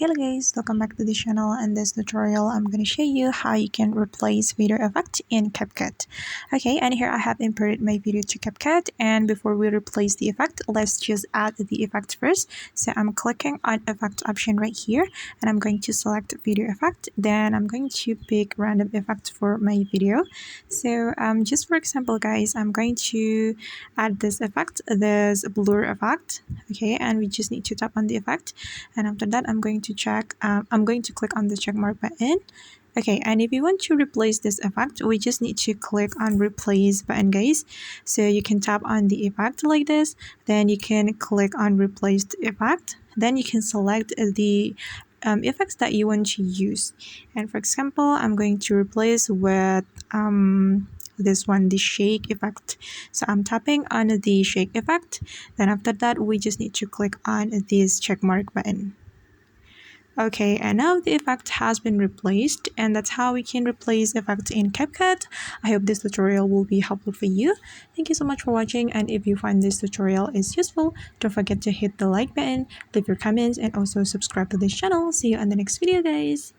Hello guys, welcome back to the channel. In this tutorial, I'm going to show you how you can replace video effect in CapCut. Okay, and here I have imported my video to CapCut, and before we replace the effect, let's just add the effect first. So I'm clicking on effect option right here, and I'm going to select video effect. Then I'm going to pick random effect for my video. So just for example guys, I'm going to add this effect, this blur effect. Okay, and we just need to tap on the effect, and after that I'm going to click on the check mark button. Okay, and if you want to replace this effect, we just need to click on replace button guys. So you can tap on the effect like this, then you can click on replace the effect, then you can select the effects that you want to use. And for example, I'm going to replace with this one, the shake effect. So I'm tapping on the shake effect, then after that we just need to click on this check mark button. Okay, and now the effect has been replaced, and that's how we can replace effects in CapCut. I hope this tutorial will be helpful for you. Thank you so much for watching, and if you find this tutorial is useful, don't forget to hit the like button, leave your comments, and also subscribe to this channel. See you on the next video guys.